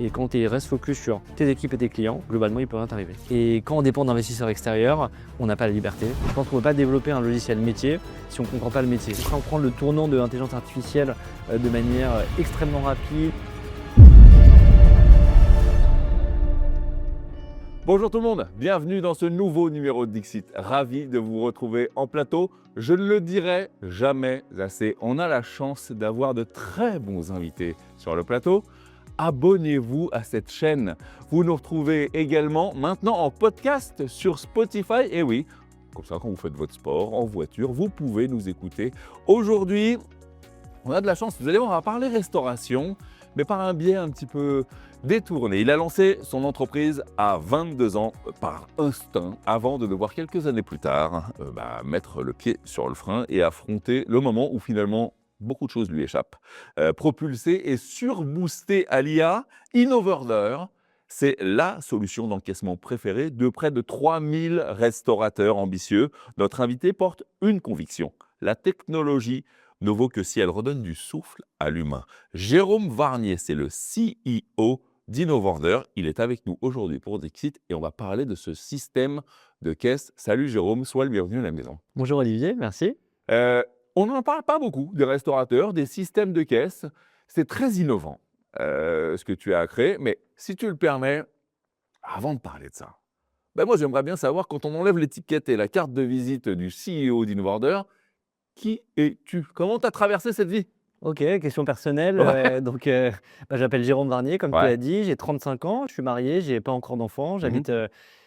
Et quand tu restes focus sur tes équipes et tes clients, globalement, il peut rien t'arriver. Et quand on dépend d'investisseurs extérieurs, on n'a pas la liberté. Je pense qu'on ne peut pas développer un logiciel métier si on ne comprend pas le métier. Quand on prend le tournant de l'intelligence artificielle de manière extrêmement rapide. Bonjour tout le monde, bienvenue dans ce nouveau numéro de Dixit. Ravi de vous retrouver en plateau. Je ne le dirai jamais assez, on a la chance d'avoir de très bons invités sur le plateau. Abonnez-vous à cette chaîne. Vous nous retrouvez également maintenant en podcast sur Spotify. Et oui, comme ça quand vous faites votre sport en voiture, vous pouvez nous écouter. Aujourd'hui, on a de la chance, vous allez voir, on va parler restauration, mais par un biais un petit peu détourné. Il a lancé son entreprise à 22 ans par instinct, avant de devoir quelques années plus tard mettre le pied sur le frein et affronter le moment où finalement beaucoup de choses lui échappent. Propulsé et surboosté à l'IA, Innovorder, c'est la solution d'encaissement préférée de près de 3000 restaurateurs ambitieux. Notre invité porte une conviction, la technologie ne vaut que si elle redonne du souffle à l'humain. Jérôme Varnier, c'est le CEO d'Innovorder. Il est avec nous aujourd'hui pour Dixit et on va parler de ce système de caisse. Salut Jérôme, sois le bienvenu à la maison. Bonjour Olivier, merci. On n'en parle pas beaucoup des restaurateurs, des systèmes de caisse. C'est très innovant ce que tu as créé, mais si tu le permets, avant de parler de ça, moi j'aimerais bien savoir, quand on enlève l'étiquette et la carte de visite du CEO d'Innovorder, qui es-tu? Comment tu as traversé cette vie? Ok, question personnelle. Ouais. J'appelle Jérôme Varnier, comme tu Ouais. l'as dit. J'ai 35 ans, je suis marié, j'ai pas encore d'enfant.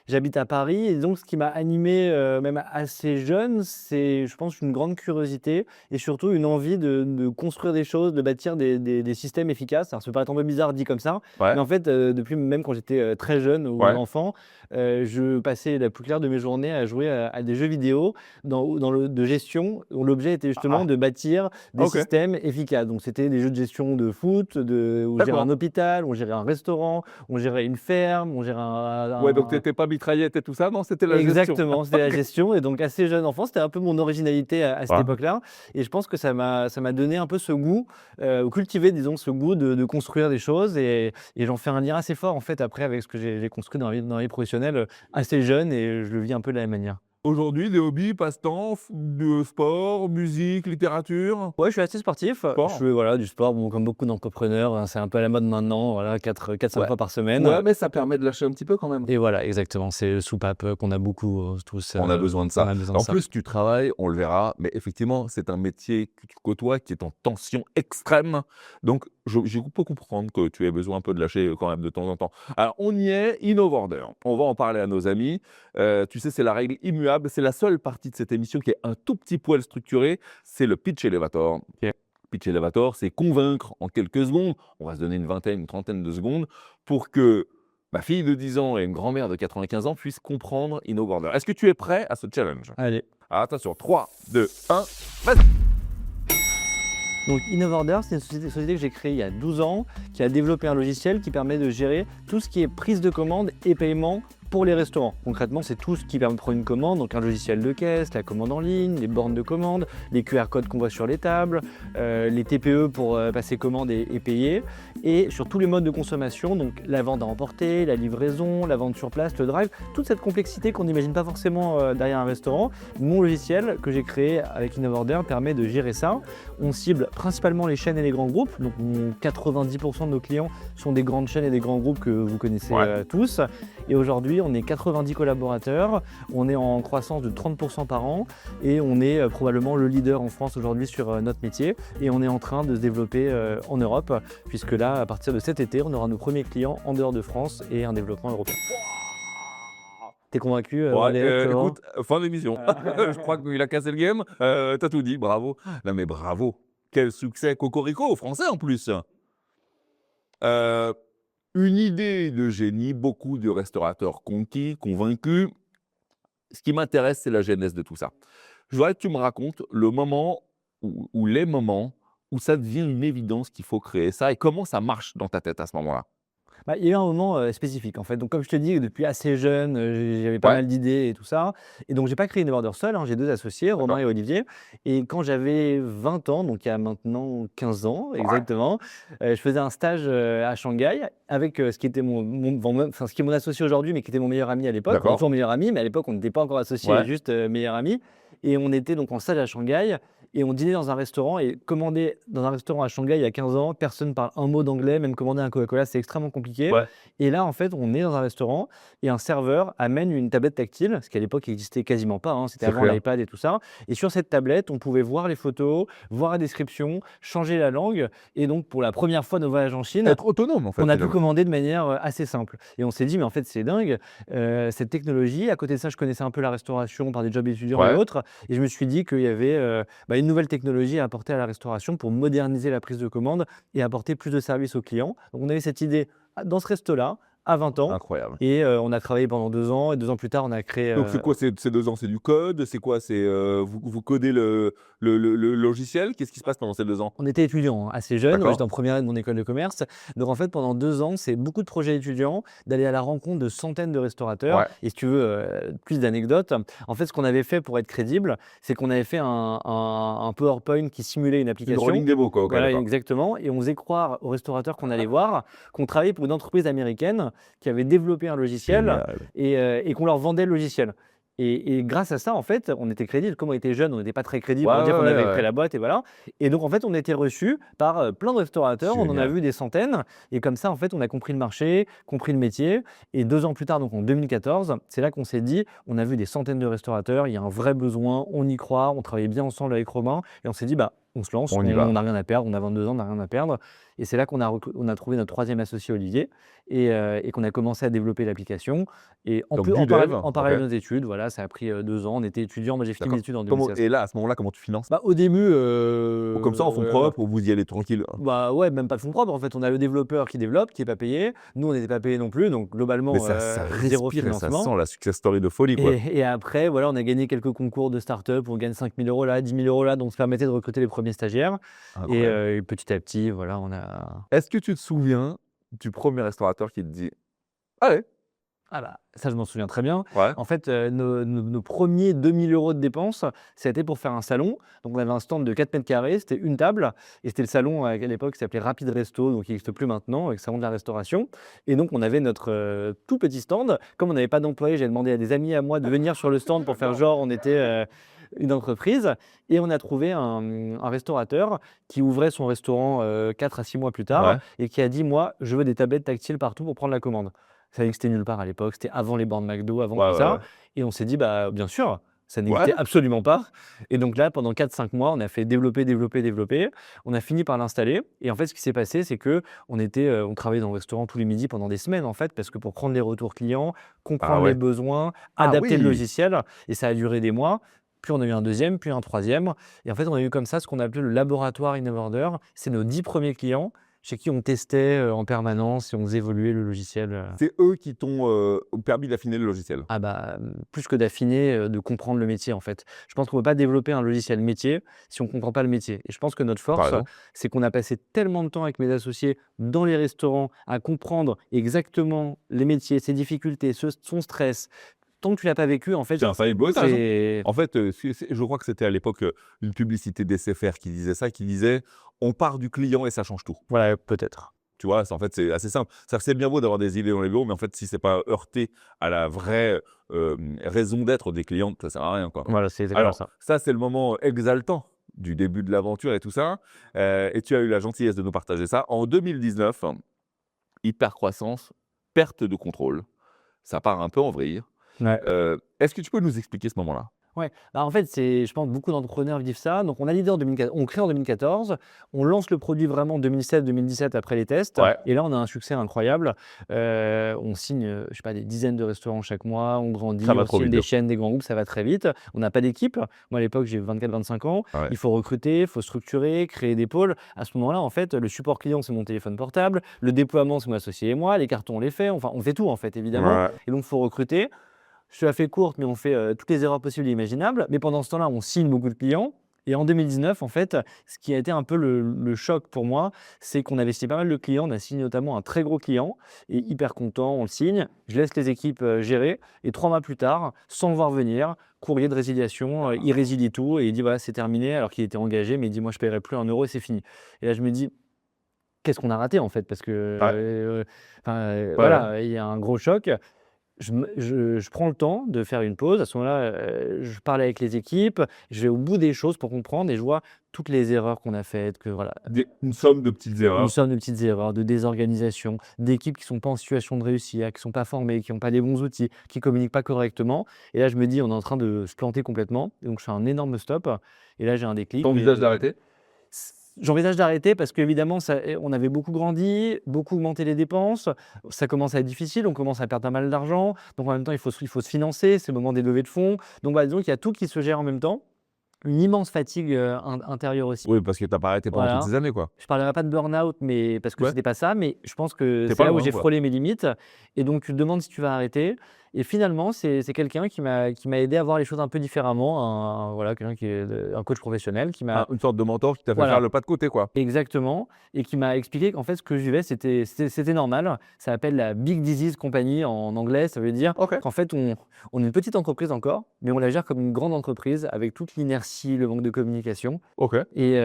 J'habite à Paris. Et donc, ce qui m'a animé, même assez jeune, c'est, je pense, une grande curiosité et surtout une envie de construire des choses, de bâtir des systèmes efficaces. Alors, ça peut paraître un peu bizarre dit comme ça, mais Ouais. en fait, depuis même quand j'étais très jeune ou Ouais. enfant, je passais la plus claire de mes journées à jouer à des jeux vidéo de gestion, dont l'objet était justement de bâtir des Ok. systèmes efficaces. Donc, c'était des jeux de gestion de foot, où on gérait un hôpital, on gérait un restaurant, on gérait une ferme, on gérait Ouais, donc tu n'étais pas mitraillette et tout ça, non, c'était la gestion. Exactement, c'était la Ok. gestion et donc assez jeune enfant, c'était un peu mon originalité à cette Ouais. époque-là et je pense que ça m'a donné un peu ce goût, cultivé disons ce goût de construire des choses et j'en fais un lien assez fort en fait après avec ce que j'ai construit dans la vie professionnelle, assez jeune et je le vis un peu de la même manière. Aujourd'hui, des hobbies, passe-temps, de sport, musique, littérature? Ouais, je suis assez sportif. Sport. Je fais voilà, du sport, bon, comme beaucoup d'entrepreneurs, hein, c'est un peu à la mode maintenant, voilà, 4-5 Ouais. fois par semaine. Ouais, mais ça permet de lâcher un petit peu quand même. Et voilà, exactement, c'est le soupape qu'on a beaucoup tous. On a besoin de On ça. a besoin En de ça. plus, tu travailles, on le verra, mais effectivement, c'est un métier que tu côtoies qui est en tension extrême. Donc, je peux comprendre que tu aies besoin un peu de lâcher quand même de temps en temps. Alors, on y est, Innovorder. On va en parler à nos amis. Tu sais, c'est la règle immuable. C'est la seule partie de cette émission qui est un tout petit poil structurée. C'est le pitch elevator. Pitch elevator, c'est convaincre en quelques secondes. On va se donner une vingtaine, une trentaine de secondes pour que ma fille de 10 ans et une grand-mère de 95 ans puissent comprendre Innovorder. Est-ce que tu es prêt à ce challenge? Allez. Alors, attention, 3, 2, 1, vas-y. Donc Innovorder, c'est une société que j'ai créée il y a 12 ans, qui a développé un logiciel qui permet de gérer tout ce qui est prise de commande et paiement pour les restaurants. Concrètement, c'est tout ce qui permet de prendre une commande, donc un logiciel de caisse, la commande en ligne, les bornes de commande, les QR codes qu'on voit sur les tables, les TPE pour passer commande et payer, et sur tous les modes de consommation, donc la vente à emporter, la livraison, la vente sur place, le drive, toute cette complexité qu'on n'imagine pas forcément derrière un restaurant. Mon logiciel que j'ai créé avec Innovorder permet de gérer ça. On cible principalement les chaînes et les grands groupes, donc 90% de nos clients sont des grandes chaînes et des grands groupes que vous connaissez tous. Et aujourd'hui, on est 90 collaborateurs, on est en croissance de 30% par an et on est probablement le leader en France aujourd'hui sur notre métier et on est en train de se développer en Europe puisque là, à partir de cet été, on aura nos premiers clients en dehors de France et un développement européen. T'es convaincu? Écoute, fin d'émission. Je crois qu'il a cassé le game. T'as tout dit, bravo. Non mais bravo. Quel succès, cocorico, français en plus. Une idée de génie, beaucoup de restaurateurs conquis, convaincus. Ce qui m'intéresse, c'est la genèse de tout ça. Je voudrais que tu me racontes le moment ou les moments où ça devient une évidence qu'il faut créer ça et comment ça marche dans ta tête à ce moment-là. Bah, il y a eu un moment, spécifique en fait. Donc comme je te dis, depuis assez jeune, j'avais pas Ouais, mal d'idées et tout ça et donc j'ai pas créé Neverder seul, hein, j'ai 2 associés, Romain d'accord. et Olivier et quand j'avais 20 ans, donc il y a maintenant 15 ans Ouais, exactement, je faisais un stage, à Shanghai avec, ce qui était ce qui est mon associé aujourd'hui, mais qui était mon meilleur ami à l'époque. On est d'accord. toujours meilleurs amis, mais à l'époque on n'était pas encore associés, Ouais, juste, meilleurs amis et on était donc en stage à Shanghai et on dînait dans un restaurant et commander dans un restaurant à Shanghai il y a 15 ans, personne parle un mot d'anglais, même commander un Coca-Cola, c'est extrêmement compliqué. ouais. Et là, en fait, on est dans un restaurant et un serveur amène une tablette tactile, ce qui à l'époque n'existait quasiment pas, hein, c'était C'est avant clair. l'iPad et tout ça. Et sur cette tablette, on pouvait voir les photos, voir la description, changer la langue. Et donc, pour la première fois de nos voyages en Chine, Être autonome, en fait, on a pu finalement. commander de manière, assez simple et on s'est dit: «Mais en fait, c'est dingue, cette technologie». À côté de ça, je connaissais un peu la restauration par des jobs étudiants et Ouais. autres et je me suis dit qu'il y avait, une nouvelle technologie à apporter à la restauration pour moderniser la prise de commande et apporter plus de services aux clients. Donc on avait cette idée dans ce resto-là, à 20 ans Incroyable. et on a travaillé pendant 2 ans et 2 ans plus tard, on a créé, Donc c'est quoi ces 2 ans? C'est du code? C'est quoi? C'est, vous codez le logiciel? Qu'est-ce qui se passe pendant ces 2 ans? On était étudiants, hein, assez jeunes. Moi, j'étais D'accord. en première année de mon école de commerce. Donc, en fait, pendant 2 ans, c'est beaucoup de projets étudiants, d'aller à la rencontre de centaines de restaurateurs. Ouais. Et si tu veux, plus d'anecdotes, en fait, ce qu'on avait fait pour être crédible, c'est qu'on avait fait un PowerPoint qui simulait une Une rolling application. demo, quoi. OK, Voilà, d'accord. exactement. Et on faisait croire aux restaurateurs qu'on allait voir qu'on travaillait pour une entreprise américaine qui avait développé un logiciel Génial. et qu'on leur vendait le logiciel. Et grâce à ça, en fait, on était crédibles. Comme on était jeunes, on n'était pas très crédibles Ouais, pour ouais, dire qu'on ouais, avait ouais, créé ouais. la boîte et voilà. Et donc, en fait, on a été reçus par, plein de restaurateurs. On en a Génial. vu des centaines et comme ça, en fait, on a compris le marché, compris le métier et 2 ans plus tard, donc en 2014, c'est là qu'on s'est dit: «On a vu des centaines de restaurateurs, il y a un vrai besoin, on y croit». On travaillait bien ensemble avec Romain et on s'est dit: «Bah, on se lance, On y on va. n'a rien à perdre, on a 22 ans, on n'a rien à perdre» et c'est là qu'on a trouvé notre troisième associé Olivier et qu'on a commencé à développer l'application et Donc du dev, en OK. parallèle de nos études, voilà, ça a pris, 2 ans. On était étudiants, moi j'ai fini mes D'accord. études en Comment 2016. et là, à ce moment-là, comment tu finances? Bah, au début, Ou comme ça, en fonds propres, ou vous y allez tranquille? bah, ouais, même pas de fonds propres. En fait, on a le développeur qui développe, qui est pas payé. Nous, on n'était pas payés non plus, donc Mais globalement, ça 0 respire et ça financement sent la success story de folie, quoi. et après, voilà, on a gagné quelques concours de start-up. On gagne 5 000 € là, 10 000 € là, donc ça permettait de recruter les premiers stagiaires Incroyable. et petit à petit, voilà, on a Est-ce que tu te souviens du premier restaurateur qui te dit: «Allez!» ah bah, ça, je m'en souviens très bien. Ouais, En fait, nos 1ers 2 000 € de dépenses, ça a été pour faire un salon. Donc on avait un stand de 4 m², c'était une table et c'était le salon, à l'époque, qui s'appelait Rapid Resto, donc qui n'existe plus maintenant, avec salon de la restauration et donc on avait notre, tout petit stand. Comme on n'avait pas d'employés, j'ai demandé à des amis à moi de venir sur le stand pour faire genre on était, une entreprise et on a trouvé un restaurateur qui ouvrait son restaurant, 4 à 6 mois plus tard ouais, et qui a dit: «Moi, je veux des tablettes tactiles partout pour prendre la commande». Ça n'existait nulle part à l'époque, c'était avant les bornes McDo, avant ouais, tout ouais, ça ouais. et on s'est dit: «Bah, bien sûr!» Ça Ouais? n'existait absolument pas et donc là, pendant 4 5 mois, on a fait développer, développer, développer. On a fini par l'installer et en fait, ce qui s'est passé, c'est qu'on était, on travaillait dans le restaurant tous les midis pendant des semaines, en fait, parce que pour prendre les retours clients, Ah comprendre les ouais. besoins, Ah adapter le oui! logiciel et ça a duré des mois. Puis on a eu un deuxième, puis un troisième et en fait, on a eu comme ça ce qu'on appelait le laboratoire Innovorder. C'est nos 10 premiers clients chez qui on testait, en permanence et on faisait évoluer le logiciel, C'est eux qui t'ont, permis d'affiner le logiciel? Ah bah, plus que d'affiner, de comprendre le métier, en fait. Je pense qu'on ne peut pas développer un logiciel métier si on ne comprend pas le métier et je pense que notre Tu as force, raison. c'est qu'on a passé tellement de temps avec mes associés dans les restaurants à comprendre exactement les métiers, ses difficultés, son stress. Tant que tu l'as pas vécu, en fait, C'est infaillible. Ouais, tu raison. c'est En fait, je crois que c'était à l'époque, une publicité d'SFR qui disait ça, qui disait: «On part du client et ça change tout». voilà, peut-être. Tu vois? C'est assez simple. C'est-à-dire que c'est bien beau d'avoir des idées dans les bureaux, mais en fait, si c'est pas heurté à la vraie, raison d'être des clients, ça sert à rien, quoi. Voilà, c'est exactement Alors ça. ça, c'est le moment exaltant du début de l'aventure et tout ça, et tu as eu la gentillesse de nous partager ça. En 2019, hypercroissance, perte de contrôle, ça part un peu en vrille. Ouais. Est-ce que tu peux nous expliquer ce moment-là? Ouais, bah, en fait, c'est je pense beaucoup d'entrepreneurs vivent ça. Donc on a l'idée en 2014, on crée en 2014, on lance le produit vraiment en 2016-2017 après les tests Ouais, et là on a un succès incroyable. On signe, je sais pas, des dizaines de restaurants chaque mois, on ça grandit, va on trop signe vite. des chaînes, des grands groupes, ça va très vite. On n'a pas d'équipe. Moi à l'époque, j'ai 24-25 ans, Ouais. il faut recruter, il faut structurer, créer des pôles. À ce moment-là, en fait, le support client, c'est mon téléphone portable, le déploiement, c'est mon associé et moi, les cartons, on les fait, enfin on fait tout en fait évidemment Ouais. et donc il faut recruter. Je te la fais courte, mais on fait, toutes les erreurs possibles et imaginables. Mais pendant ce temps-là, on signe beaucoup de clients Et en 2019, en fait, ce qui a été un peu le choc pour moi, c'est qu'on avait signé pas mal de clients. On a signé notamment un très gros client et hyper content, on le signe. Je laisse les équipes gérer et 3 mois plus tard, sans le voir venir, courrier de résiliation, il résilie tout et il dit voilà, c'est terminé alors qu'il était engagé, mais il dit moi je paierai plus 1 euro et c'est fini. Et là je me dis qu'est-ce qu'on a raté en fait parce que Ouais, ouais. voilà, il y a un gros choc. Je prends le temps de faire une pause. À ce moment-là, je parle avec les équipes, je vais au bout des choses pour comprendre et je vois toutes les erreurs qu'on a faites, que voilà, Une somme de petites une erreurs. somme de petites erreurs, de désorganisation, d'équipes qui ne sont pas en situation de réussir, qui ne sont pas formées, qui n'ont pas les bons outils, qui ne communiquent pas correctement. Et là, je me dis: «On est en train de se planter complètement» et donc je fais un énorme stop et là, j'ai un déclic T'envisages d'arrêter? J'envisage d'arrêter parce qu'évidemment, on avait beaucoup grandi, beaucoup augmenté les dépenses. Ça commence à être difficile, on commence à perdre pas mal d'argent. Donc en même temps, il faut se financer, c'est le moment des levées de fonds. Donc bah, disons qu'il y a tout qui se gère en même temps. Une immense fatigue intérieure aussi. Oui, parce que t'as pas arrêté pendant toutes Voilà. ces années, quoi. Je parlerai pas de burn-out, mais parce que Ouais, c'était pas ça, mais je pense que tu c'est pas là où loin, j'ai quoi. frôlé mes limites et donc tu te demandes si tu vas arrêter et finalement c'est quelqu'un qui m'a aidé à voir les choses un peu différemment, voilà, quelqu'un qui est un coach professionnel qui m'a Une sorte de mentor qui t'a fait faire voilà. le pas de côté, quoi. Exactement et qui m'a expliqué qu'en fait, ce que je vivais, c'était normal. Ça s'appelle la Big Disease Company en anglais. Ça veut dire OK. qu'en fait, on est une petite entreprise encore, mais on la gère comme une grande entreprise avec toute l'inertie, le manque de communication OK. et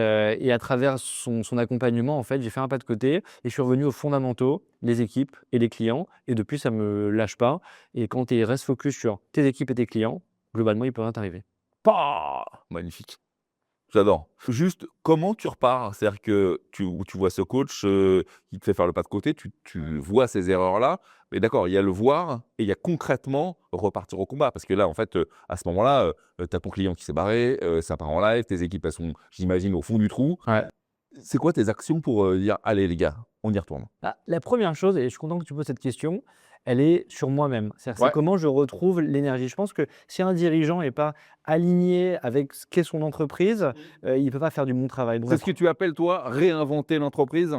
à travers son accompagnement, en fait, j'ai fait un pas de côté et je suis revenu aux fondamentaux, les équipes et les clients et depuis, ça me lâche pas et quand tu restes focus sur tes équipes et tes clients, globalement, il peut rien t'arriver. Pah! Magnifique. J'adore. Juste, comment tu repars? C'est-à-dire que tu vois ce coach, qui te fait faire le pas de côté, tu vois ces erreurs-là, mais d'accord, il y a le voir et il y a concrètement repartir au combat. Parce que là, en fait, à ce moment-là, tu as ton client qui s'est barré, ça part en live, tes équipes, elles sont, j'imagine, au fond du trou. Ouais. C'est quoi tes actions pour, dire: «Allez les gars, on y retourne»? Bah, la première chose et je suis content que tu poses cette question, elle est sur moi-même. C'est Ouais. comment je retrouve l'énergie. Je pense que si un dirigeant n'est pas aligné avec ce qu'est son entreprise, il ne peut pas faire du bon travail. Donc C'est ce que tu appelles, toi, réinventer l'entreprise?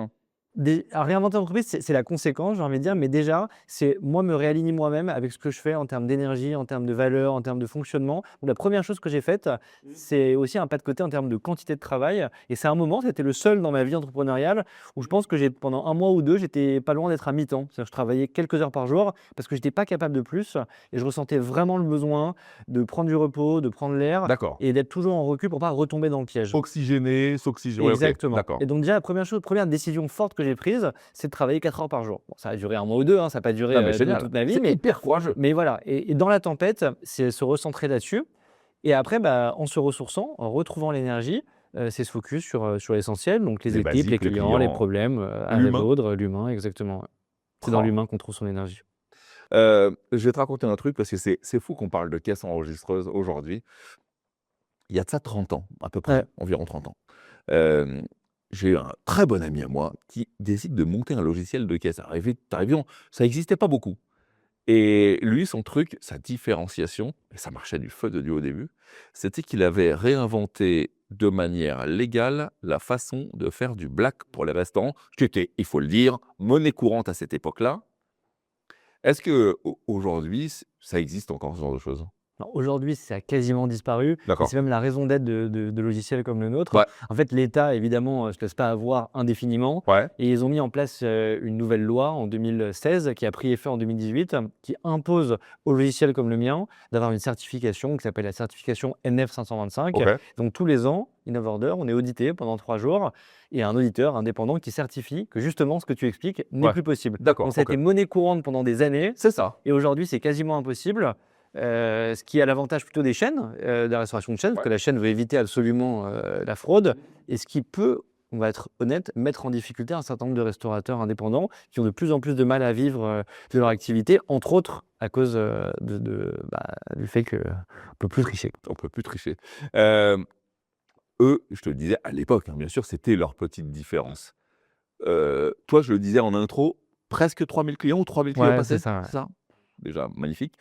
réinventer l'entreprise, c'est la conséquence, j'ai envie de dire, mais déjà, c'est moi me réaligner moi-même avec ce que je fais en termes d'énergie, en termes de valeur, en termes de fonctionnement. Donc la première chose que j'ai faite, c'est aussi un pas de côté en termes de quantité de travail et c'est un moment, c'était le seul dans ma vie entrepreneuriale où je pense que pendant 1 mois ou 2, j'étais pas loin d'être à mi-temps. C'est-à-dire que je travaillais quelques heures par jour parce que j'étais pas capable de plus et je ressentais vraiment le besoin de prendre du repos, de prendre l'air D'accord. et d'être toujours en recul pour pas retomber dans le piège. Oxygéner, s'oxygéner. Ouais, OK, Exactement d'accord. et donc déjà la première décision forte que j'ai prise, c'est de travailler 4 heures par jour. Bon, ça a duré 1 mois ou 2, hein, ça a pas duré, Non, mais toute génial. toute ma vie, C'est hyper courageux. mais voilà et dans la tempête, c'est se recentrer là-dessus et après, bah, en se ressourçant, en retrouvant l'énergie, c'est se focus sur l'essentiel, donc les Les équipes, les basiques, les clients, les clients, problèmes, à l'humain. résoudre, l'humain, exactement, ouais. C'est dans l'humain qu'on trouve son énergie. Je vais te raconter un truc parce que c'est fou qu'on parle de caisse enregistreuse aujourd'hui. Il y a de ça 30 ans, à peu près, Ouais. environ 30 ans. Hem, j'ai eu un très bon ami à moi qui décide de monter un logiciel de caisse. Arrivions, ça n'existait pas beaucoup et lui, son truc, sa différenciation, et ça marchait du feu de Dieu au début, c'était qu'il avait réinventé de manière légale la façon de faire du black pour les restaurants, qui était, il faut le dire, monnaie courante à cette époque-là. Est-ce qu'aujourd'hui, ça existe encore ce genre de choses? Alors aujourd'hui, ça a quasiment disparu et D'accord. c'est même la raison d'être de logiciels comme le nôtre. Ouais, En fait, l'État, évidemment, se laisse pas avoir indéfiniment ouais, et ils ont mis en place, une nouvelle loi en 2016 qui a pris effet en 2018, qui impose aux logiciels comme le mien d'avoir une certification qui s'appelle la certification NF 525. OK, Donc tous les ans, Innovorder, on est audité pendant 3 jours et un auditeur indépendant qui certifie que justement ce que tu expliques n'est ouais, plus possible. d'accord, Donc ça a OK. été monnaie courante pendant des années C'est ça. et aujourd'hui, c'est quasiment impossible. Ce qui a l'avantage plutôt des chaînes, de la restauration de chaîne, parce Ouais. que la chaîne veut éviter absolument, la fraude et ce qui peut, on va être honnête, mettre en difficulté un certain nombre de restaurateurs indépendants qui ont de plus en plus de mal à vivre, de leur activité, entre autres à cause, du fait qu'on ne peut plus tricher. On peut plus tricher. Hem, eux, je te le disais à l'époque, hein, bien sûr, c'était leur petite différence. Toi, je le disais en intro, presque 3000 clients ou 3000 clients Ouais, c'est passés, ça, ouais. c'est ça? Déjà magnifique.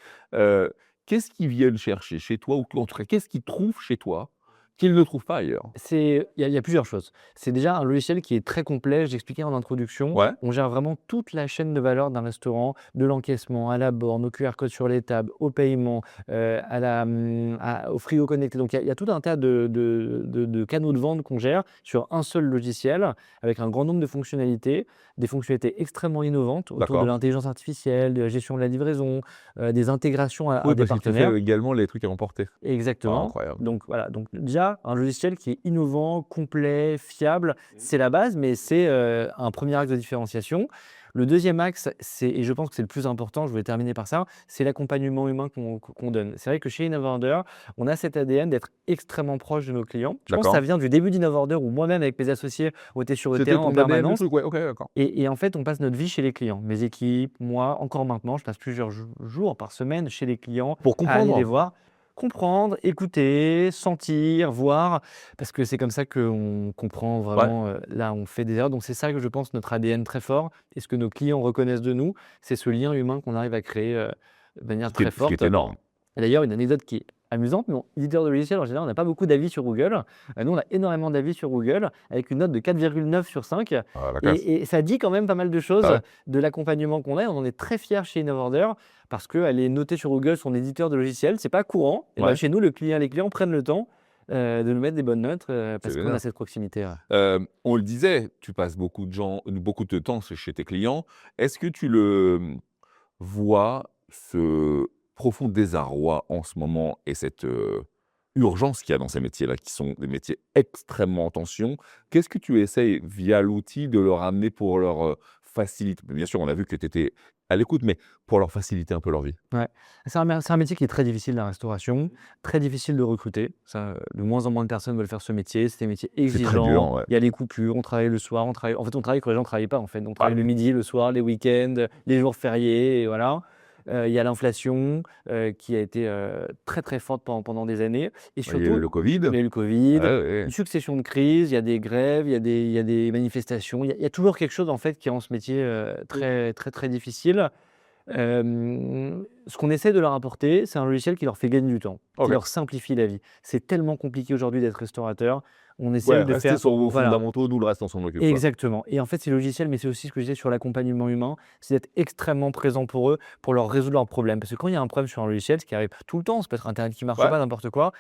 Qu'est-ce qu'ils viennent chercher chez toi ou en tout cas, qu'est-ce qu'ils trouvent chez toi qu'ils ne trouvent pas ailleurs. Il y a plusieurs choses. C'est déjà un logiciel qui est très complet, j'expliquais en introduction. Ouais, On gère vraiment toute la chaîne de valeur d'un restaurant, de l'encaissement à la borne, au QR code sur les tables, au paiement, au frigo connecté. Donc il y a tout un tas de canaux de vente qu'on gère sur un seul logiciel avec un grand nombre de fonctionnalités, des fonctionnalités extrêmement innovantes autour de d'accord. l'intelligence artificielle, de la gestion de la livraison, des intégrations à Oui, des parce qu'il te partenaires. fait également les trucs à emporter. Ah, Exactement. incroyable. Donc voilà, donc déjà un logiciel qui est innovant, complet, fiable, c'est la base, mais c'est, un premier axe de différenciation. Le deuxième axe, et je pense que c'est le plus important, je voulais terminer par ça, c'est l'accompagnement humain qu'on donne. C'est vrai que chez InnoveOrder, on a cet ADN d'être extrêmement proche de nos clients. Je pense que ça D'accord. vient du début d'InnoveOrder où moi-même avec mes associés, on était sur le C'était terrain en ton ADN, le permanence truc? Ouais, OK, d'accord. et en fait, on passe notre vie chez les clients. Mes équipes, moi, encore maintenant, je passe plusieurs jours par semaine chez les clients Pour à aller les comprendre? voir. Comprendre, écouter, sentir, voir, parce que c'est comme ça qu'on comprend Ouais, vraiment, là, on fait des erreurs. Donc c'est ça que je pense notre ADN très fort et ce que nos clients reconnaissent de nous, c'est ce lien humain qu'on arrive à créer, de manière très ce qui est forte. énorme. Et d'ailleurs, une anecdote qui est amusante, nous, éditeur de logiciels, en général, on n'a pas beaucoup d'avis sur Google. Nous, on a énormément d'avis sur Google avec une note de 4,9 sur 5 Ah, la classe. et ça dit quand même pas mal de Ah choses ouais? de l'accompagnement qu'on a. On en est très fiers chez InnoveOrder parce qu'elle est notée sur Google, son éditeur de logiciels. C'est pas courant. Et ben, Ouais, chez nous, les clients prennent le temps de nous mettre des bonnes notes c'est parce qu'on a génial. cette proximité. Ouais. On le disait, tu passes beaucoup de temps chez tes clients. Est-ce que tu le, vois, ce profond désarroi en ce moment et cette, urgence qu'il y a dans ces métiers-là, qui sont des métiers extrêmement en tension? Qu'est-ce que tu essayes, via l'outil, de leur amener pour leur, faciliter bien sûr, on a vu que tu étais à l'écoute, mais pour leur faciliter un peu leur vie? Ouais. C'est un métier qui est très difficile, la restauration, très difficile de recruter. Ça, de moins en moins de personnes veulent faire ce métier. C'est un métier C'est très exigeant. dur, ouais. Il y a les coupures, on travaille le soir, on travaille quand les gens ne travaillent pas, en fait. On travaille Ouais. le midi, le soir, les week-ends, les jours fériés et voilà. Il y a l'inflation, qui a été, très, très forte pendant des années et Il y a eu surtout, le covid. il y a eu le covid, Ouais, ouais. une succession de crises, il y a des grèves, il y a des manifestations. Il y a toujours quelque chose, en fait, qui rend ce métier, très, très, très difficile. Ce qu'on essaie de leur apporter, c'est un logiciel qui leur fait gagner du temps, qui OK. leur simplifie la vie. C'est tellement compliqué aujourd'hui d'être restaurateur. On Ouais, essaye de rester faire sur vos voilà, fondamentaux, nous, le reste, on s'en occupe, quoi. exactement et en fait, c'est le logiciel, mais c'est aussi ce que je disais sur l'accompagnement humain, c'est d'être extrêmement présent pour eux, pour leur résoudre leurs problèmes. Parce que quand il y a un problème sur un logiciel, ce qui arrive tout le temps, ça peut être internet qui marche Ouais, pas, n'importe quoi,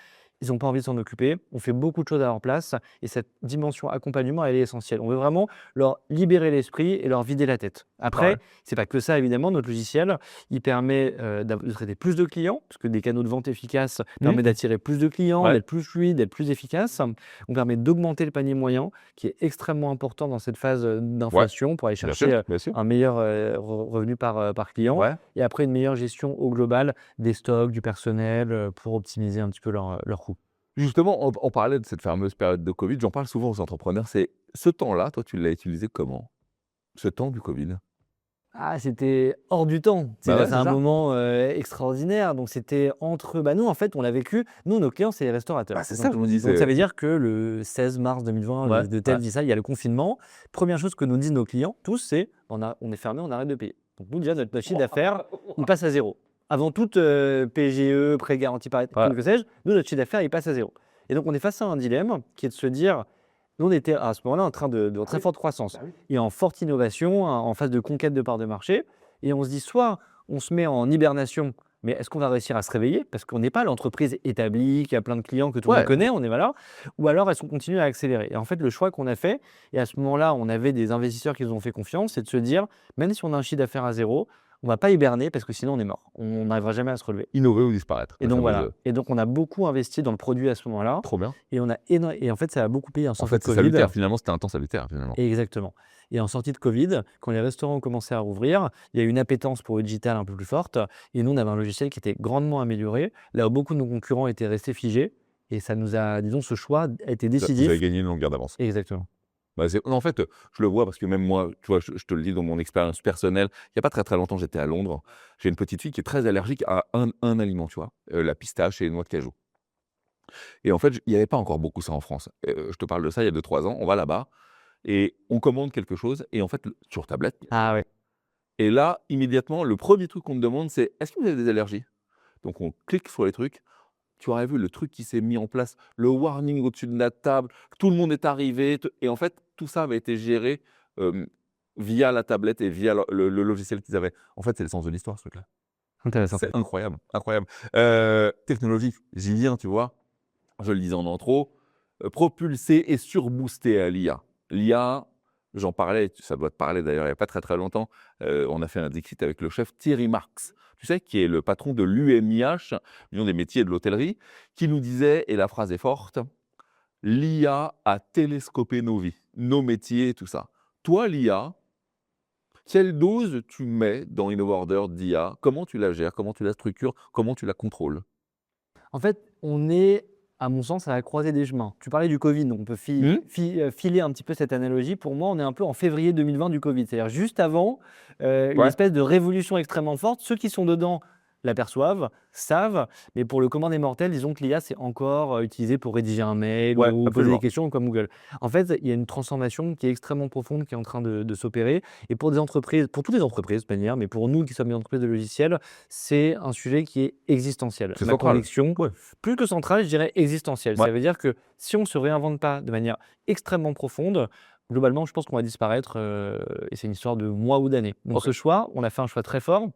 ils ont pas envie de s'en occuper. On fait beaucoup de choses à leur place et cette dimension accompagnement, elle est essentielle. On veut vraiment leur libérer l'esprit et leur vider la tête. ouais. Après, c'est pas que ça évidemment, notre logiciel, il permet, de traiter plus de clients, parce que des canaux de vente efficaces Mmh. permet d'attirer plus de clients, Ouais. d'être plus fluide, d'être plus efficace. On permet d'augmenter le panier moyen, qui est extrêmement important dans cette phase, Ouais, d'inflation pour aller bien sûr, chercher, bien sûr. un meilleur, revenu par client Ouais. et après une meilleure gestion au global des stocks, du personnel, pour optimiser un petit peu leurs coûts. Justement, on parlait de cette fameuse période de covid, j'en parle souvent aux entrepreneurs, c'est ce temps-là, toi, tu l'as utilisé comment? Ce temps du covid? Ah, c'était hors du temps. Bah ouais, C'est c'est un ça. moment, extraordinaire. Donc c'était entre nous, en fait, on l'a vécu. Nous, nos clients, c'est les Bah, restaurateurs. c'est ça Donc que je me dis, donc ça veut dire que le 16 mars 2020, ouais, de ouais, tel dit ça, il y a le confinement. Première chose que nous disent nos clients, tous, c'est: «On est fermé, on arrête de payer». Donc nous, déjà, notre chiffre d'affaires, il passe à zéro. Avant toute, PGE, prêt garanti par État, ouais. que sais-je, nous, notre chiffre d'affaires, il passe à zéro. Et donc on est face à un dilemme qui est de se dire nous, on était à ce moment-là en train de très forte croissance et en forte innovation, en phase de conquête de parts de marché et on se dit soit on se met en hibernation, mais est-ce qu'on va réussir à se réveiller? Parce qu'on n'est pas l'entreprise établie, qui a plein de clients que tout le monde Ouais, connaît, on est voilà. Ou alors est-ce qu'on continue à accélérer? Et en fait, le choix qu'on a fait et à ce moment-là, on avait des investisseurs qui nous ont fait confiance, c'est de se dire: «Même si on a un chiffre d'affaires à zéro, on va pas hiberner parce que sinon on est mort. On n'arrivera jamais à se relever». innover ou disparaître, Et la donc fameuse, voilà. Et donc on a beaucoup investi dans le produit à ce moment-là trop bien. et en fait, ça a beaucoup payé en En sortie de fait, c'est covid. salutaire, finalement, c'était un temps salutaire, finalement. Exactement. Et en sortie de Covid, quand les restaurants ont commencé à rouvrir, il y a eu une appétence pour le digital un peu plus forte et nous, on avait un logiciel qui était grandement amélioré, là où beaucoup de nos concurrents étaient restés figés et ça nous a disons ce choix a été Vous avez décisif. gagné une longueur d'avance. Exactement. Bah, c'est en fait, je le vois parce que même moi, tu vois, je te le dis dans mon expérience personnelle, il y a pas très, très longtemps, j'étais à Londres. J'ai une petite fille qui est très allergique à un aliment, tu vois? La pistache et les noix de cajou. Et en fait, il y avait pas encore beaucoup ça en France. Je te parle de ça il y a 2 3 ans, on va là-bas et on commande quelque chose et en fait, sur tablette Ah ouais. et là, immédiatement, le premier truc qu'on me demande, c'est: «Est-ce que vous avez des allergies?» Donc on clique sur les trucs. tu aurais vu le truc qui s'est mis en place, le warning au-dessus de la table, tout le monde est arrivé. Et en fait, tout ça avait été géré via la tablette et via le logiciel qu'ils avaient. En fait, c'est le sens de l'histoire, ce truc-là. Intéressant. C'est incroyable, incroyable. Technologie, j'y viens, tu vois. Je le disais en intro, propulsé et surboosté à l'IA. L'IA, j'en parlais, ça doit te parler d'ailleurs il n'y a pas très très longtemps, on a fait un Dixit avec le chef Thierry Marx, tu sais, qui est le patron de l'UMIH, l'Union des métiers de l'hôtellerie, qui nous disait, et la phrase est forte, l'IA a télescopé nos vies, nos métiers, tout ça. Toi, l'IA, quelle dose tu mets dans InnoOrder d'IA? Comment tu la gères? Comment tu la structures? Comment tu la contrôles? En fait, on est, à mon sens, à la croisée des chemins. Tu parlais du Covid, donc on peut filer un petit peu cette analogie. Pour moi, on est un peu en février 2020 du Covid, c'est-à-dire juste avant une Ouais. espèce de révolution extrêmement forte. Ceux qui sont dedans l'aperçoivent, savent, mais pour le commun des mortels, disons que l'IA, c'est encore utilisé pour rédiger un mail Ouais, ou poser absolument. des questions comme Google. En fait, il y a une transformation qui est extrêmement profonde qui est en train de s'opérer. Et pour des entreprises, pour toutes les entreprises de manière, mais pour nous qui sommes des entreprises de logiciels, c'est un sujet qui est existentiel. C'est Ma central. conviction, Ouais. plus que central, je dirais existentiel. Ouais. Ça veut dire que si on ne se réinvente pas de manière extrêmement profonde, globalement, je pense qu'on va disparaître et c'est une histoire de mois ou d'années. Donc Ok. ce choix, on a fait un choix très fort.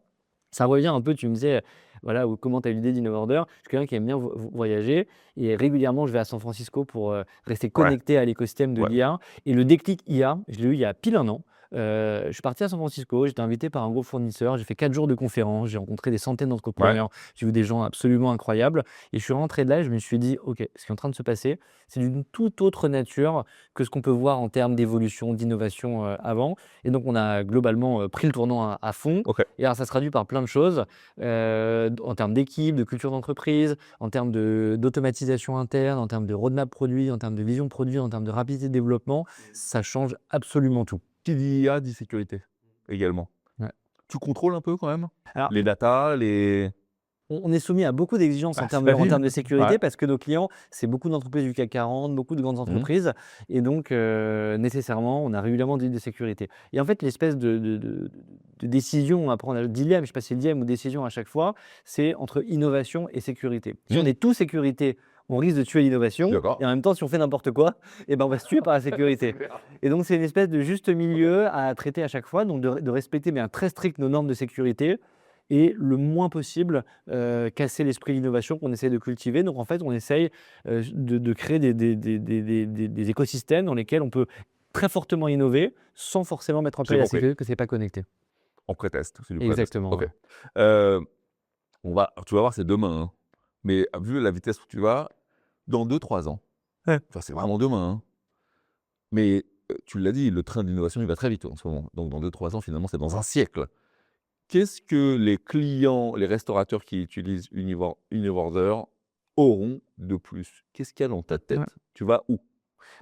Ça revient un peu, tu me disais, voilà, comment tu as eu l'idée d'InnoOrder. Je suis quelqu'un qui aime bien voyager et régulièrement, je vais à San Francisco pour rester Ouais. connecté à l'écosystème de Ouais. l'IA. Et le déclic IA, je l'ai eu il y a pile un an. Je suis parti à San Francisco, j'étais invité par un gros fournisseur, j'ai fait 4 jours de conférences, j'ai rencontré des centaines Ouais. d'entrepreneurs, j'ai vu des gens absolument incroyables et je suis rentré de là et je me suis dit, OK, ce qui est en train de se passer, c'est d'une toute autre nature que ce qu'on peut voir en termes d'évolution, d'innovation avant. Et donc, on a globalement pris le tournant à fond. Ok. Et alors, ça se traduit par plein de choses en termes d'équipe, de culture d'entreprise, en termes d'automatisation interne, en termes de roadmap produit, en termes de vision produit, en termes de rapidité de développement. Ça change absolument tout. Qui dit IA dit sécurité également. Ouais. Tu contrôles un peu quand même Alors, les datas, les. on est soumis à beaucoup d'exigences en Ah, termes c'est la en vie. termes de sécurité Ouais. parce que nos clients, c'est beaucoup d'entreprises du CAC 40, beaucoup de grandes Mhm. entreprises. Et donc, nécessairement, on a régulièrement des sécurité. Et en fait, l'espèce de décision, après on a le dilemme, je ne sais pas si c'est le dilemme ou décision à chaque fois, c'est entre innovation et sécurité. Si on Mhm. est tout sécurité, on risque de tuer l'innovation. D'accord. Et en même temps, si on fait n'importe quoi, eh ben, on va se tuer par la sécurité. Et donc, c'est une espèce de juste milieu à traiter à chaque fois, donc de respecter bien très strict nos normes de sécurité et le moins possible casser l'esprit d'innovation qu'on essaie de cultiver. Donc en fait, on essaye de créer des écosystèmes dans lesquels on peut très fortement innover sans forcément mettre en J'ai place la compris. sécurité que ce n'est pas connecté. En pré-test, c'est du pré-test. Exactement. Ok. Ouais. Tu vas voir, c'est demain, hein. Mais vu la vitesse où tu vas, dans 2-3 ans, Ouais. enfin, c'est vraiment demain, hein. Mais tu l'as dit, le train d'innovation, il va très vite en ce moment. Donc dans 2-3 ans, finalement, c'est dans un siècle. Qu'est-ce que les clients, les restaurateurs qui utilisent InnoOrder auront de plus? Qu'est-ce qu'il y a dans ta tête? Ouais. Tu vas où?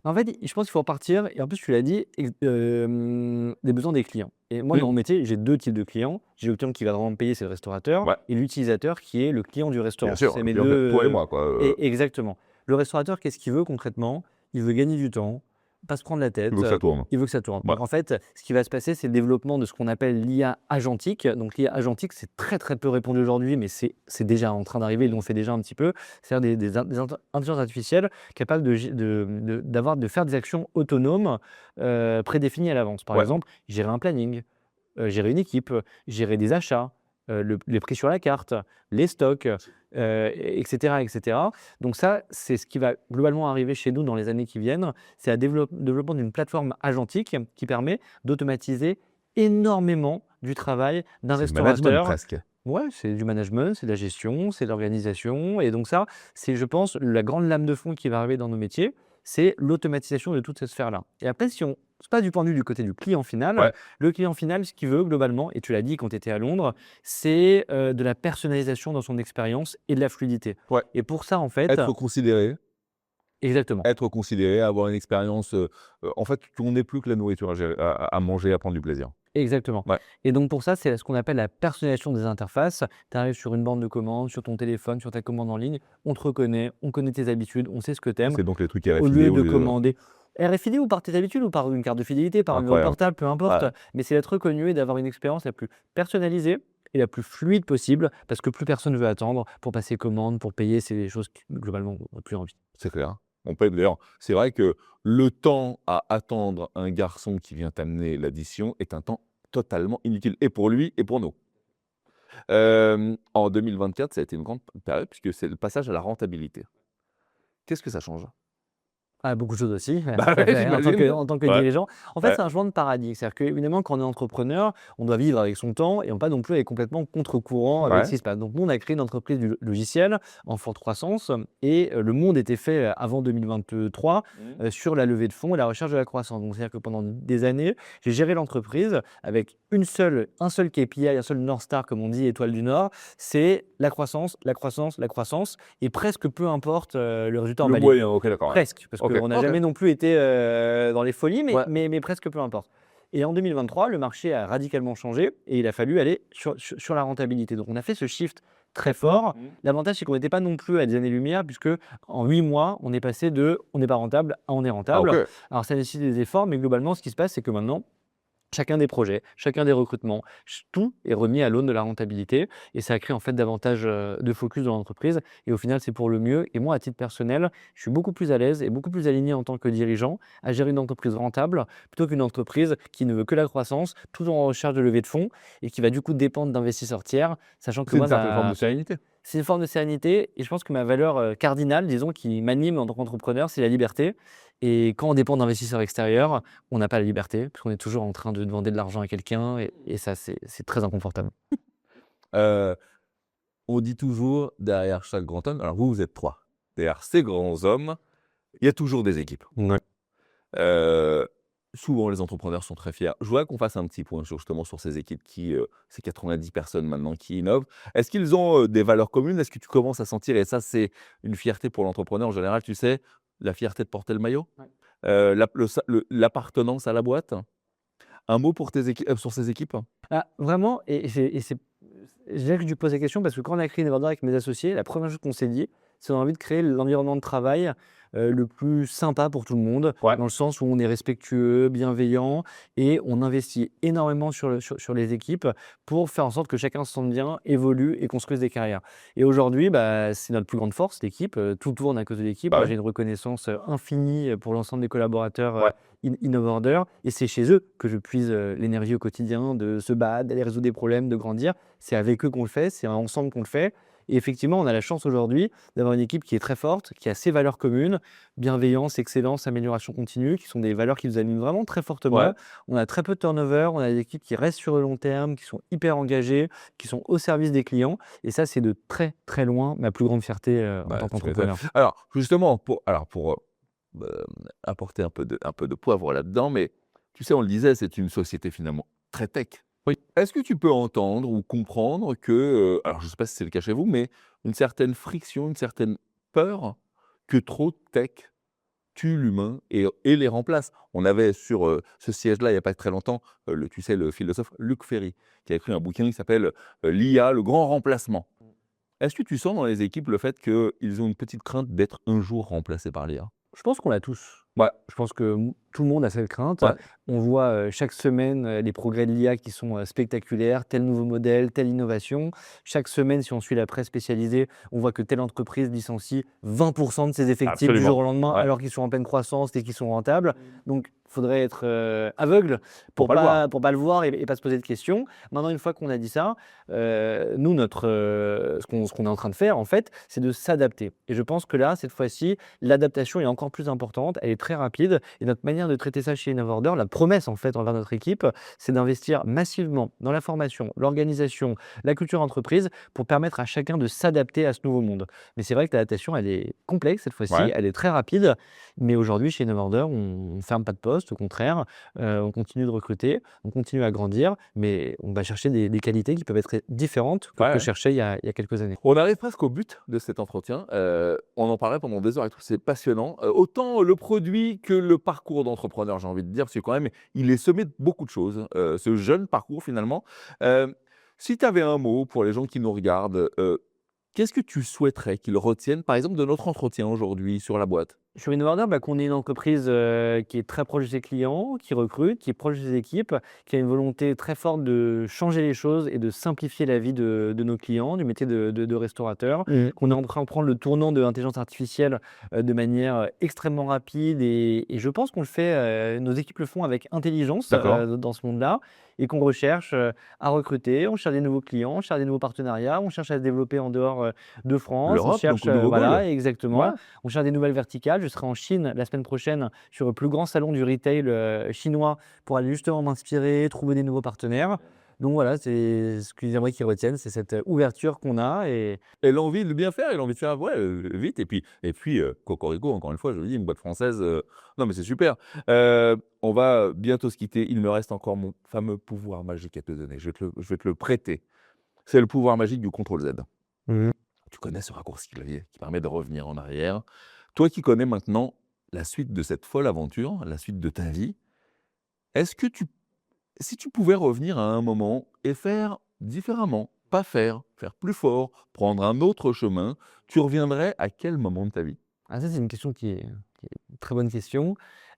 En fait, je pense qu'il faut repartir, et en plus, tu l'as dit, des besoins des clients. Et moi, dans mon métier, j'ai 2 types de clients. J'ai le client qui va vraiment me payer, c'est le restaurateur, Ouais. et l'utilisateur qui est le client du restaurant. Bien sûr, C'est mes bien deux. toi et moi, quoi. Exactement. Le restaurateur, qu'est-ce qu'il veut concrètement? Il veut gagner du temps, pas se prendre la tête. Tu veux que ça tourne. Il veut que ça tourne. Ouais. Donc en fait, ce qui va se passer, c'est le développement de ce qu'on appelle l'IA agentique. Donc l'IA agentique, c'est très très peu répandu aujourd'hui, mais c'est déjà en train d'arriver, ils l'ont fait déjà un petit peu. C'est-à-dire des intelligences artificielles capables de faire des actions autonomes prédéfinies à l'avance. Par Ouais. exemple, gérer un planning, gérer une équipe, gérer des achats, les prix sur la carte, les stocks, etc., etc. Donc ça, c'est ce qui va globalement arriver chez nous dans les années qui viennent. C'est le développement d'une plateforme agentique qui permet d'automatiser énormément du travail d'un C'est le management restaurateur. presque. Ouais, c'est du management, c'est de la gestion, c'est de l'organisation. Et donc ça, c'est, je pense, la grande lame de fond qui va arriver dans nos métiers, c'est l'automatisation de toute cette sphère-là. Et après, si on se passe du point de vue du côté du client final, Ouais. le client final, ce qu'il veut globalement, et tu l'as dit quand tu étais à Londres, c'est de la personnalisation dans son expérience et de la fluidité. Ouais. Et pour ça, en fait, Être considéré, exactement. avoir une expérience. En fait, on n'est plus que la nourriture à manger, à prendre du plaisir. Exactement. Ouais. Et donc pour ça, c'est ce qu'on appelle la personnalisation des interfaces. Tu arrives sur une borne de commande, sur ton téléphone, sur ta commande en ligne, on te reconnaît, on connaît tes habitudes, on sait ce que tu aimes. C'est donc les trucs Au RFID. lieu de commander RFID ou par tes habitudes ou par une carte de fidélité, par un numéro Incroyable. portable, peu importe. Ouais. Mais c'est d'être reconnu et d'avoir une expérience la plus personnalisée et la plus fluide possible parce que plus personne veut attendre pour passer commande, pour payer. C'est des choses qui, globalement, on n'a plus envie. C'est clair. On peut d'ailleurs, c'est vrai que le temps à attendre un garçon qui vient t'amener l'addition est un temps totalement inutile, et pour lui et pour nous. En 2024, ça a été une grande période puisque c'est le passage à la rentabilité. Qu'est-ce que ça change? Ah, beaucoup de choses aussi, Bah tout à ouais, fait, j'imagine. en tant que Ouais, dirigeant. En fait, ouais, c'est un changement de paradigme. C'est-à-dire qu'évidemment, quand on est entrepreneur, on doit vivre avec son temps et on ne pas non plus aller complètement contre-courant avec ce ouais. qui se passe. Donc, nous, on a créé une entreprise du logiciel en forte croissance et le monde était fait avant 2023 Mmh. sur la levée de fonds et la recherche de la croissance. Donc, c'est-à-dire que pendant des années, j'ai géré l'entreprise avec un seul KPI, un seul North Star, comme on dit, étoile du Nord, c'est la croissance, la croissance, la croissance et presque peu importe le résultat Le emballé. moyen, OK, d'accord, ouais. Presque, parce OK, qu'on n'a OK. jamais non plus été, dans les folies, Ouais. mais presque peu importe. Et en 2023, le marché a radicalement changé et il a fallu aller sur la rentabilité. Donc on a fait ce shift très fort. Mmh. L'avantage, c'est qu'on n'était pas non plus à des années-lumière puisque en 8 mois, on est passé de «on n'est pas rentable» à «on est Ah rentable». OK. Alors ça nécessite des efforts, mais globalement, ce qui se passe, c'est que maintenant, chacun des projets, chacun des recrutements, tout est remis à l'aune de la rentabilité et ça crée en fait davantage de focus dans l'entreprise et au final c'est pour le mieux. Et moi à titre personnel, je suis beaucoup plus à l'aise et beaucoup plus aligné en tant que dirigeant à gérer une entreprise rentable plutôt qu'une entreprise qui ne veut que la croissance, tout en recherche de levée de fonds et qui va du coup dépendre d'investisseurs tiers, sachant que C'est une moi certaine forme de sérénité. c'est une forme de sérénité et je pense que ma valeur, cardinale, disons, qui m'anime en tant qu'entrepreneur, c'est la liberté et quand on dépend d'investisseurs extérieurs, on n'a pas la liberté, puisqu'on est toujours en train de demander de l'argent à quelqu'un et ça, c'est très inconfortable. Heu, on dit toujours derrière chaque grand homme, alors vous, vous êtes 3. Derrière ces grands hommes, il y a toujours des équipes. Ouais. Heu, souvent les entrepreneurs sont très fiers. Je voudrais qu'on fasse un petit point justement sur ces équipes qui, ces 90 personnes maintenant qui innovent. Est-ce qu'ils ont, des valeurs communes? Est-ce que tu commences à sentir, et ça c'est une fierté pour l'entrepreneur en général, tu sais, la fierté de porter le maillot? Ouais. L'appartenance à la boîte? Un mot pour tes équi sur ces équipes? Ah, vraiment c'est je dirais que je lui pose la question parce que quand on a créé Neverdoor avec mes associés, la première chose qu'on s'est dit, c'est qu'on a envie de créer l'environnement de travail, le plus sympa pour tout le monde, Ouais. dans le sens où on est respectueux, bienveillant et on investit énormément sur les équipes pour faire en sorte que chacun se sente bien, évolue et construise des carrières. Et aujourd'hui, bah, c'est notre plus grande force, l'équipe, tout tourne à cause de l'équipe. Bah Moi, ouais. j'ai une reconnaissance, infinie, pour l'ensemble des collaborateurs, Ouais. Innovorder et c'est chez eux que je puise, l'énergie au quotidien de se battre, d'aller résoudre des problèmes, de grandir. C'est avec eux qu'on le fait, c'est ensemble qu'on le fait et effectivement, on a la chance aujourd'hui d'avoir une équipe qui est très forte, qui a ses valeurs communes, bienveillance, excellence, amélioration continue, qui sont des valeurs qui nous animent vraiment très Ouais. fortement. On a très peu de turnover, on a des équipes qui restent sur le long terme, qui sont hyper engagées, qui sont au service des clients et ça, c'est de très, très loin ma plus grande fierté, en Bah, tant tu m'étonnes. qu'entrepreneur. Alors justement, pour apporter un peu de poivre là-dedans, mais tu sais, on le disait, c'est une société finalement très tech. Oui. Est-ce que tu peux entendre ou comprendre que, alors je ne sais pas si c'est le cas chez vous, mais une certaine friction, une certaine peur que trop de tech tue l'humain et les remplace? On avait sur, ce siège-là, il n'y a pas très longtemps, tu sais, le philosophe Luc Ferry, qui a écrit un bouquin qui s'appelle, «L'IA, le grand remplacement». Est-ce que tu sens dans les équipes le fait qu'ils ont une petite crainte d'être un jour remplacés par l'IA? Je pense qu'on l'a tous. Ouais, Je pense que tout le monde a cette crainte. ouais. On voit chaque semaine les progrès de l'IA qui sont spectaculaires, tel nouveau modèle, telle innovation. Chaque semaine, si on suit la presse spécialisée, on voit que telle entreprise licencie 20% de ses effectifs du jour Absolument. au lendemain Ouais, alors qu'ils sont en pleine croissance et qu'ils sont rentables. Donc, il faudrait être aveugle pour pas le voir. pour pas le voir et pas se poser de questions. Maintenant, une fois qu'on a dit ça, nous, ce qu'on est en train de faire, en fait, c'est de s'adapter. Et je pense que là, cette fois-ci, l'adaptation est encore plus importante, elle est très rapide et notre manière de traiter ça chez Innovorder, la promesse en fait envers notre équipe, c'est d'investir massivement dans la formation, l'organisation, la culture entreprise pour permettre à chacun de s'adapter à ce nouveau monde. Mais c'est vrai que l'adaptation, elle est complexe cette fois-ci, Ouais. elle est très rapide, mais aujourd'hui chez Innovorder, on ne ferme pas de poste, au contraire, on continue de recruter, on continue à grandir, mais on va chercher des qualités qui peuvent être différentes que Ouais, ce que ouais. je cherchais il y a quelques années. On arrive presque au but de cet entretien. On en parlerait pendant des heures et tout, c'est passionnant. Autant le produit que le parcours d'entrepreneur, j'ai envie de dire, parce que quand même, il est semé de beaucoup de choses, ce jeune parcours finalement. Si tu avais un mot pour les gens qui nous regardent, qu'est-ce que tu souhaiterais qu'ils retiennent, par exemple, de notre entretien aujourd'hui sur la boîte? Sur InnoOrder, qu'on est une entreprise qui est très proche de ses clients, qui recrute, qui est proche de ses équipes, qui a une volonté très forte de changer les choses et de simplifier la vie de nos clients, du métier de restaurateur, qu'on est en train de prendre le tournant de l'intelligence artificielle de manière extrêmement rapide et je pense qu'on le fait, nos équipes le font avec intelligence D'accord. dans ce monde-là et qu'on recherche à recruter, on cherche des nouveaux clients, on cherche des nouveaux partenariats, on cherche à se développer en dehors de France, on L'Europe, donc cherche, au nouveau goal. voilà, Ouais. exactement. On cherche des nouvelles verticales. Je serai en Chine la semaine prochaine sur le plus grand salon du retail chinois pour aller justement m'inspirer, trouver des nouveaux partenaires. Donc voilà, c'est ce que j'aimerais qu'ils retiennent, c'est cette ouverture qu'on a. Et Et l'envie de bien faire et l'envie de faire, ouais, vite et puis, cocorico, encore une fois, je le dis, une boîte française, non mais c'est super. On va bientôt se quitter. Il me reste encore mon fameux pouvoir magique à te donner. Je vais te le prêter. C'est le pouvoir magique du contrôle Z. Mhm. Tu connais ce raccourci clavier qui permet de revenir en arrière. Toi qui connais maintenant la suite de cette folle aventure, la suite de ta vie, est-ce que si tu pouvais revenir à un moment et faire différemment, pas faire plus fort, prendre un autre chemin, tu reviendrais à quel moment de ta vie? Ah, ça, c'est une question qui est une très bonne question.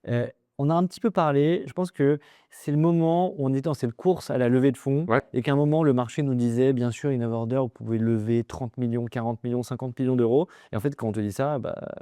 Heu, on a un petit peu parlé. Je pense que c'est le moment où on était dans cette course à la levée de fonds Ouais. et qu'à un moment, le marché nous disait: «Bien sûr, InnoOrder, vous pouvez lever 30 millions, 40 millions, 50 millions d'euros». Et en fait, quand on te dit ça,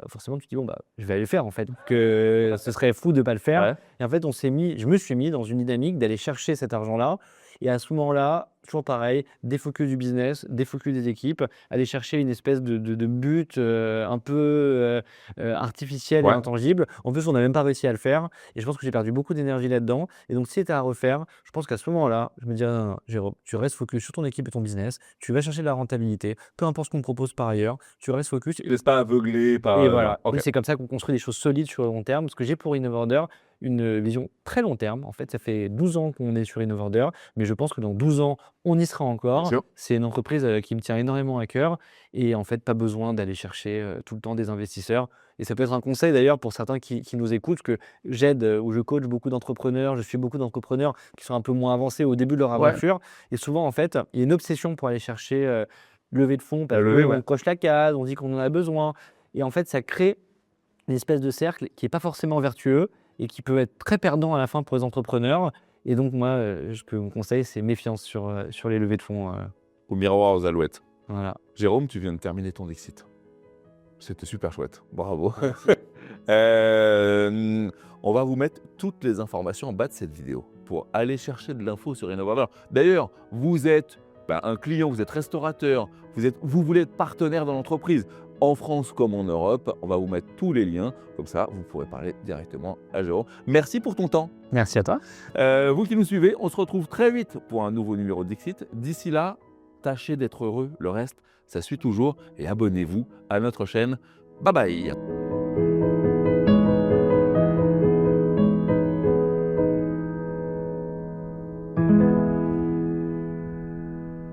forcément, tu te dis: «Bon, je vais aller le faire, en fait, que ce serait fou de ne pas le faire». Ouais. Et en fait, je me suis mis dans une dynamique d'aller chercher cet argent-là et à ce moment-là, toujours pareil, défocus du business, défocus des équipes, aller chercher une espèce de but, un peu, artificiel et Ouais. intangible. En plus, on n'a même pas réussi à le faire et je pense que j'ai perdu beaucoup d'énergie là-dedans et donc si c'était à refaire, je pense qu'à ce moment-là, je me dirais: «Non, non, Jérôme, tu restes focus sur ton équipe et ton business, tu vas chercher de la rentabilité, peu importe ce qu'on te propose par ailleurs, tu restes focus». Tu te laisses pas aveugler par, Et voilà, OK. oui, c'est comme ça qu'on construit des choses solides sur le long terme, parce que j'ai pour InnoOrder une vision très long terme. En fait, ça fait 12 ans qu'on est sur InnoOrder, mais je pense que dans 12 ans, on y sera Bien encore. sûr. C'est une entreprise, qui me tient énormément à cœur et en fait, pas besoin d'aller chercher, tout le temps des investisseurs et ça peut être un conseil d'ailleurs pour certains qui nous écoutent, que j'aide, ou je coach beaucoup d'entrepreneurs, je suis beaucoup d'entrepreneurs qui sont un peu moins avancés au début de leur Ouais. aventure et souvent, en fait, il y a une obsession pour aller chercher, levée de fonds La parce levée, qu'on ouais. coche la case, on dit qu'on en a besoin et en fait, ça crée une espèce de cercle qui est pas forcément vertueux et qui peut être très perdant à la fin pour les entrepreneurs et donc moi, ce que mon conseil, c'est méfiance sur les levées de fonds, Au miroir aux alouettes. voilà. Jérôme, tu viens de terminer ton Dixit. C'était super chouette. Bravo. Merci. On va vous mettre toutes les informations en bas de cette vidéo pour aller chercher de l'info sur InnoOrder. D'ailleurs, vous êtes un client, vous êtes restaurateur, vous voulez être partenaire dans l'entreprise. En France comme en Europe, on va vous mettre tous les liens. Comme ça, vous pourrez parler directement à Jérôme. Merci pour ton temps. Merci à toi. Vous qui nous suivez, on se retrouve très vite pour un nouveau numéro de Dixit. D'ici là, tâchez d'être heureux. Le reste, ça suit toujours. Et abonnez-vous à notre chaîne. Bye bye.